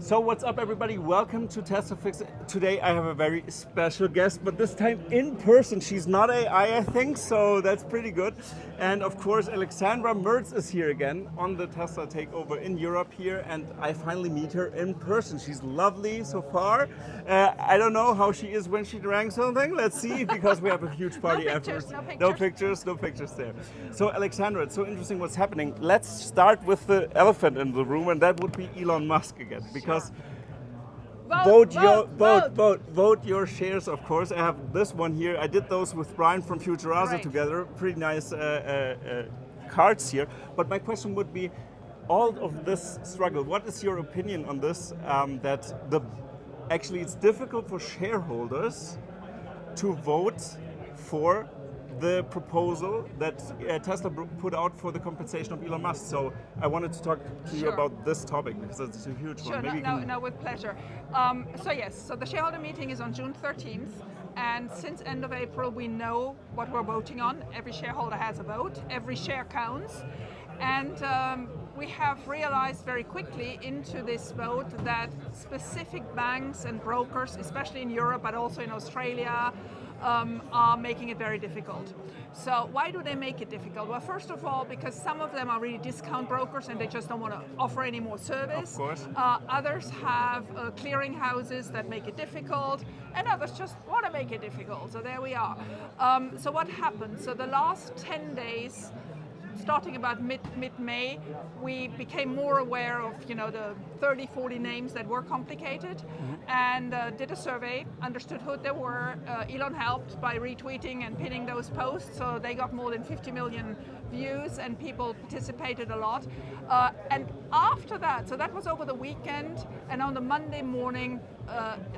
So what's up, everybody? Welcome to Tesla Fix. Today I have a very special guest, but this time in person. She's not AI, I think, so that's pretty good. And of course, Alexandra Merz is here again on the Tesla takeover in Europe here, and I finally meet her in person. She's lovely so far. I don't know how she is when she drank something. Let's see, because we have a huge party afterwards. No pictures there. So Alexandra, it's so interesting what's happening. Let's start with the elephant in the room, and that would be Elon Musk again, because vote your shares, of course. I have this one here. I did those with Brian from Futuraza together. Pretty nice cards here. But my question would be, all of this struggle, what is your opinion on this? Actually it's difficult for shareholders to vote for the proposal that Tesla put out for the compensation of Elon Musk. So I wanted to talk to you about this topic, because it's a huge one. No, with pleasure. So the shareholder meeting is on June 13th, and since end of April we know what we're voting on. Every shareholder has a vote, every share counts, and we have realized very quickly into this vote that specific banks and brokers, especially in Europe but also in Australia, are making it very difficult. So why do they make it difficult? Well, first of all, because some of them are really discount brokers and they just don't want to offer any more service. Of course. Others have clearing houses that make it difficult, and others just want to make it difficult. So there we are. So what happened? So the last 10 days, starting about mid-May, we became more aware of the 30, 40 names that were complicated, and did a survey, understood who they were. Elon helped by retweeting and pinning those posts, so they got more than 50 million views and people participated a lot. And after that, so that was over the weekend, and on the Monday morning,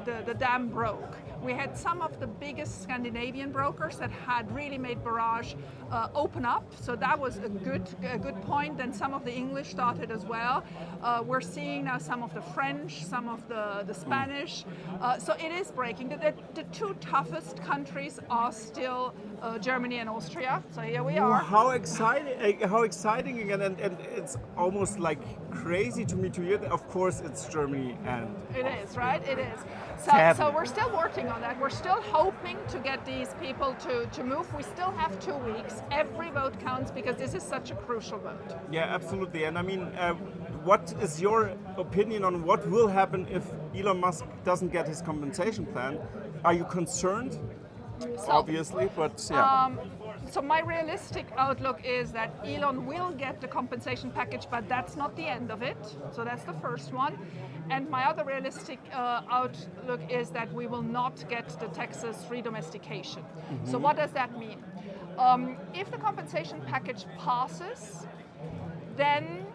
the dam broke. We had some of the biggest Scandinavian brokers that had really made Barrage open up, so that was a good point. Then some of the English started as well. We're seeing now some of the French, some of the Spanish. So it is breaking. The two toughest countries are still Germany and Austria. So here we are. How exciting again, and it's almost like crazy to me to hear that. Of course it's Germany, and it is, right? It is. So we're still working on that. We're still hoping to get these people to move. We still have 2 weeks. Every vote counts, because this is such a crucial vote. Yeah, absolutely. And I mean, what is your opinion on what will happen if Elon Musk doesn't get his compensation plan? Are you concerned? Obviously, but yeah. So my realistic outlook is that Elon will get the compensation package, but that's not the end of it. So that's the first one. And my other realistic outlook is that we will not get the Texas redomestication. So what does that mean? If the compensation package passes, then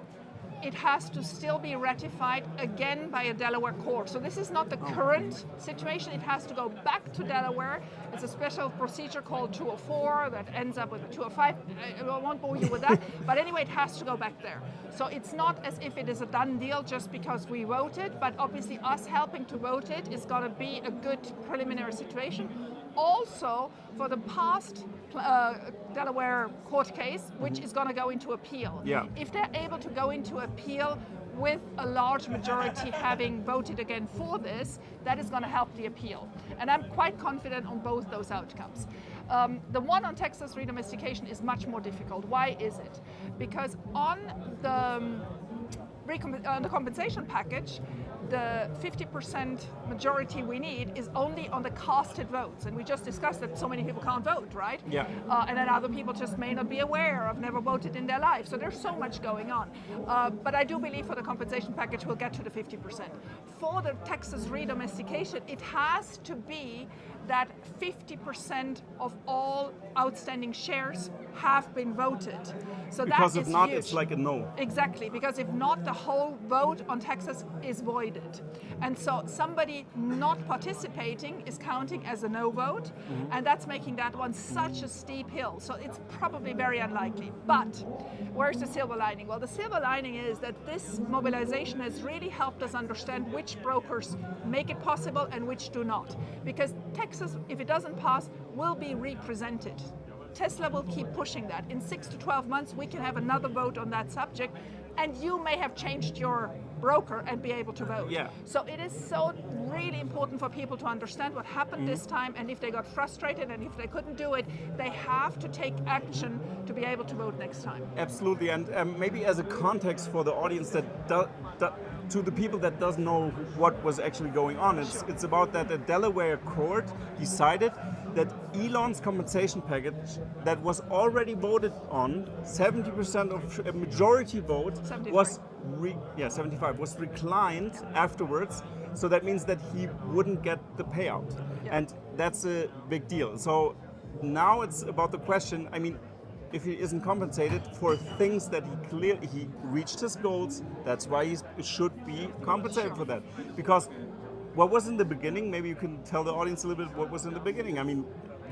it has to still be ratified again by a Delaware court. So this is not the current situation. It has to go back to Delaware. It's a special procedure called 204 that ends up with a 205. I won't bore you with that. But anyway, it has to go back there. So it's not as if it is a done deal just because we voted, but obviously us helping to vote it is going to be a good preliminary situation. Also, for the past Delaware court case, which is going to go into appeal. Yeah. If they're able to go into appeal with a large majority having voted again for this, that is going to help the appeal. And I'm quite confident on both those outcomes. The one on Texas redomestication is much more difficult. Why is it? Because on the compensation package, the 50% majority we need is only on the casted votes. And we just discussed that so many people can't vote, right? Yeah. And then other people just may not be aware of, never voted in their life. So there's so much going on. But I do believe for the compensation package, we'll get to the 50%. For the Texas redomestication, it has to be that 50% of all outstanding shares have been voted. So because if not, huge. it's like a no. Exactly, because if not, the whole vote on Texas is voided. And so somebody not participating is counting as a no vote, and that's making that one such a steep hill. So it's probably very unlikely. But where's the silver lining? Well, the silver lining is that this mobilization has really helped us understand which brokers make it possible and which do not. Because Texas, if it doesn't pass, will be represented. Tesla will keep pushing that. In 6 to 12 months, we can have another vote on that subject, and you may have changed your broker and be able to vote. Yeah. So it is so really important for people to understand what happened this time, and if they got frustrated and if they couldn't do it, they have to take action to be able to vote next time. Absolutely, and maybe as a context for the audience to the people that doesn't know what was actually going on, it's about that a Delaware court decided that Elon's compensation package that was already voted on, 70% of a majority vote 75 was reclined afterwards. So that means that he wouldn't get the payout, and that's a big deal. So now it's about the question. I mean, if he isn't compensated for things that he reached his goals, that's why he should be compensated for that. Because what was in the beginning, maybe you can tell the audience a little bit what was in the beginning. I mean,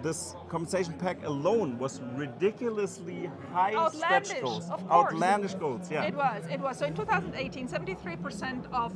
this compensation pack alone was ridiculously high stretch goals. Of course. Outlandish goals, yeah. It was. So in 2018, 73% of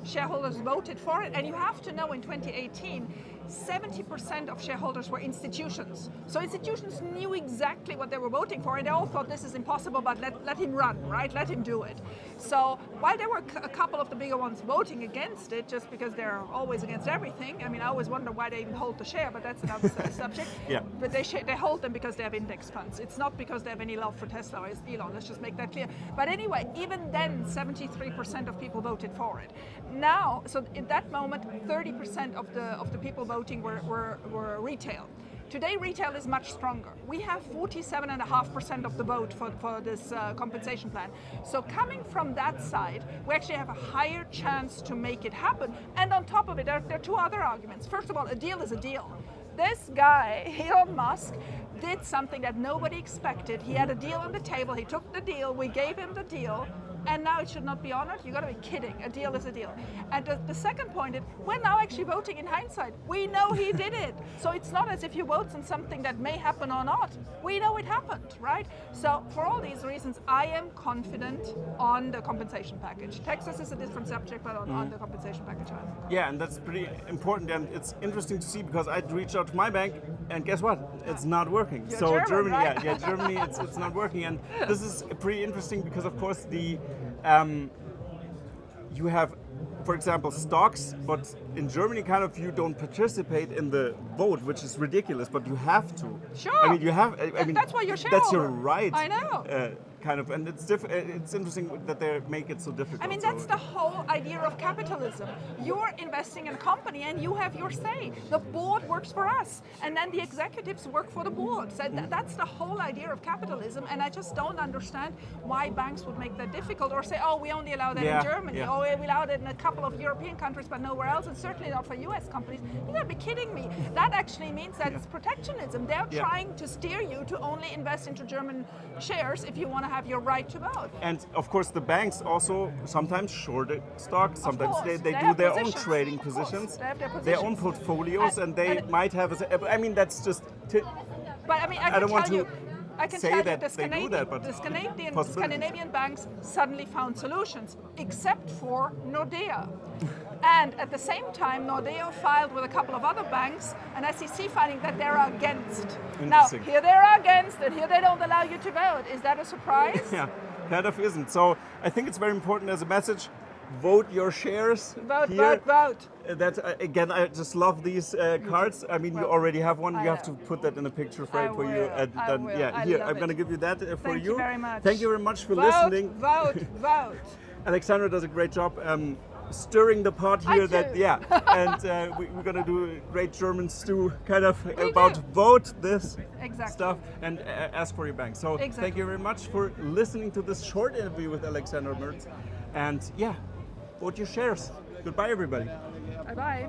shareholders voted for it. And you have to know in 2018, 70% of shareholders were institutions. So institutions knew exactly what they were voting for, and they all thought this is impossible, but let him run, right? Let him do it. So while there were a couple of the bigger ones voting against it, just because they're always against everything, I mean, I always wonder why they even hold the share, but that's another subject. Yeah. But they hold them because they have index funds. It's not because they have any love for Tesla or Elon. Let's just make that clear. But anyway, even then, 73% of people voted for it. Now, so in that moment, 30% of the people voting were retail. Today, retail is much stronger. We have 47.5% of the vote for this compensation plan. So coming from that side, we actually have a higher chance to make it happen. And on top of it, there are two other arguments. First of all, a deal is a deal. This guy, Elon Musk, did something that nobody expected. He had a deal on the table. He took the deal. We gave him the deal. And now it should not be honored? You got to be kidding. A deal is a deal. And the second point is, we're now actually voting in hindsight. We know he did it. So it's not as if you vote on something that may happen or not. We know it happened, right? So for all these reasons, I am confident on the compensation package. Texas is a different subject, but on the compensation package, I am. Yeah, and that's pretty important, and it's interesting to see because I reached out to my bank, and guess what? It's not working. You're so German, right? Germany, it's not working, and this is pretty interesting because, of course, you have, for example, stocks, but in Germany, kind of, you don't participate in the vote, which is ridiculous, but you have to. Sure. I mean, you have. I mean, that's why you're shareholder. That's your right. I know. Kind of, and it's interesting that they make it so difficult. I mean, that's the whole idea of capitalism. You're investing in a company and you have your say. The board works for us, and then the executives work for the board. So that's the whole idea of capitalism, and I just don't understand why banks would make that difficult or say, oh, we only allow that in Germany, or we allow it in a couple of European countries, but nowhere else, and certainly not for US companies. You gotta be kidding me. That actually means that it's protectionism. They're trying to steer you to only invest into German shares if you want to have your right to vote. And of course, the banks also sometimes short stocks. Sometimes they do their own trading positions, their own portfolios, and they might have. I mean, that's just. But I mean, I don't want to I can say tell that you they do that, but the Scandinavian banks suddenly found solutions, except for Nordea. And at the same time, Nordea filed with a couple of other banks an SEC filing that they're against. Now, here they're against, and here they don't allow you to vote. Is that a surprise? Yeah, kind of isn't. So I think it's very important as a message. Vote your shares. Vote, here. vote. That again, I just love these cards. I mean, you already have one. You have to put that in a picture frame for you. And then, here I'm going to give you that for you. Thank you very much. Thank you very much for vote, listening. Vote, vote. Alexandra does a great job. Stirring the pot here, and we're gonna do a great German stew, kind of vote this stuff and ask for your bank. So thank you very much for listening to this short interview with Alexandra Merz, and vote your shares. Goodbye, everybody. Bye bye.